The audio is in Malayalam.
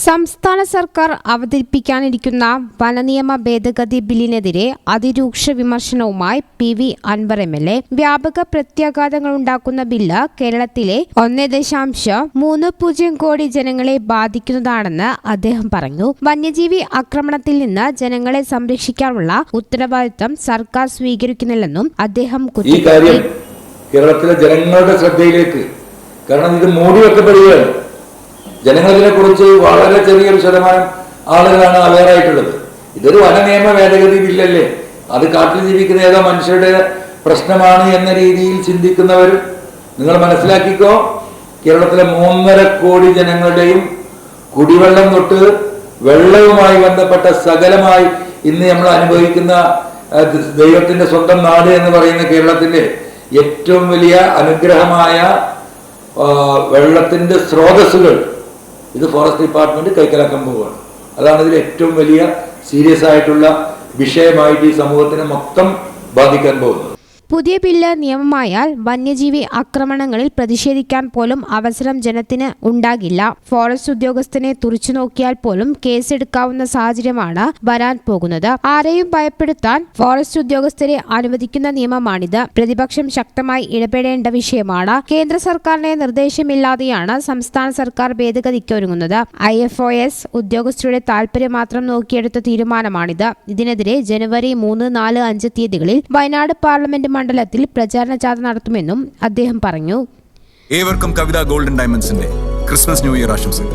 സംസ്ഥാന സർക്കാർ അവതരിപ്പിക്കാനിരിക്കുന്ന വനനിയമ ഭേദഗതി ബില്ലിനെതിരെ അതിരൂക്ഷ വിമർശനവുമായി PV അൻവർ MLA. വ്യാപക പ്രത്യാഘാതങ്ങളുണ്ടാക്കുന്ന ബില്ല് കേരളത്തിലെ 1.30 കോടി ജനങ്ങളെ ബാധിക്കുന്നതാണെന്ന് അദ്ദേഹം പറഞ്ഞു. വന്യജീവി ആക്രമണത്തിൽ നിന്ന് ജനങ്ങളെ സംരക്ഷിക്കാനുള്ള ഉത്തരവാദിത്തം സർക്കാർ സ്വീകരിക്കുന്നില്ലെന്നും അദ്ദേഹം കുറ്റപ്പെടുത്തി. കേരളത്തിലെ ജനങ്ങളുടെ ശ്രദ്ധയിലേക്ക് കാരണം ഇത് മൂടിവെക്കപ്പെടുകയാണ്. ജനങ്ങളതിനെ കുറിച്ച് വളരെ ചെറിയൊരു ശതമാനം ആളുകളാണ് അവെയറായിട്ടുള്ളത്. ഇതൊരു വനനിയമ ഭേദഗതി ബില്ലല്ലേ, അത് കാട്ടിൽ ജീവിക്കുന്ന ഏതോ മനുഷ്യരുടെ പ്രശ്നമാണ് എന്ന രീതിയിൽ ചിന്തിക്കുന്നവർ നിങ്ങൾ മനസ്സിലാക്കിക്കോ. കേരളത്തിലെ 3.5 കോടി ജനങ്ങളുടെയും കുടിവെള്ളം തൊട്ട് വെള്ളവുമായി ബന്ധപ്പെട്ട സകലമായി ഇന്ന് നമ്മൾ അനുഭവിക്കുന്ന ദൈവത്തിന്റെ സ്വന്തം നാട് എന്ന് പറയുന്ന കേരളത്തിന്റെ ഏറ്റവും വലിയ അനുഗ്രഹമായ വെള്ളത്തിന്റെ സ്രോതസ്സുകൾ ഇത് ഫോറസ്റ്റ് ഡിപ്പാർട്ട്മെന്റ് കൈക്കലാക്കാൻ പോവുകയാണ്. അതാണ് ഇതിൽ ഏറ്റവും വലിയ സീരിയസ് ആയിട്ടുള്ള വിഷയമായിട്ട് ഈ സമൂഹത്തിനെ മൊത്തം ബാധിക്കാൻ പോകുന്നത്. പുതിയ ബില്ല് നിയമമായാൽ വന്യജീവി ആക്രമണങ്ങളിൽ പ്രതിഷേധിക്കാൻ പോലും അവസരം ജനത്തിന് ഉണ്ടാകില്ല. ഫോറസ്റ്റ് ഉദ്യോഗസ്ഥനെ തുറിച്ചു നോക്കിയാൽ പോലും കേസെടുക്കാവുന്ന സാഹചര്യമാണ് വരാൻ പോകുന്നത്. ആരെയും ഭയപ്പെടുത്താൻ ഫോറസ്റ്റ് ഉദ്യോഗസ്ഥരെ അനുവദിക്കുന്ന നിയമമാണിത്. പ്രതിപക്ഷം ശക്തമായി ഇടപെടേണ്ട വിഷയമാണ്. കേന്ദ്ര സർക്കാരിന്റെ നിർദ്ദേശമില്ലാതെയാണ് സംസ്ഥാന സർക്കാർ ഭേദഗതിക്ക് ഒരുങ്ങുന്നത്. IFOS ഉദ്യോഗസ്ഥരുടെ താൽപര്യം മാത്രം നോക്കിയെടുത്ത തീരുമാനമാണിത്. ഇതിനെതിരെ ജനുവരി 3, 4, 5 തീയതികളിൽ വയനാട് പാർലമെന്റ് മണ്ഡലത്തിൽ പ്രചാരണ ജാഥ നടത്തുമെന്നും അദ്ദേഹം പറഞ്ഞു. ഏവർക്കും കവിത ഗോൾഡൻ ഡയമണ്ട്സിന്റെ ക്രിസ്മസ് ന്യൂ ഇയർ ആശംസകൾ.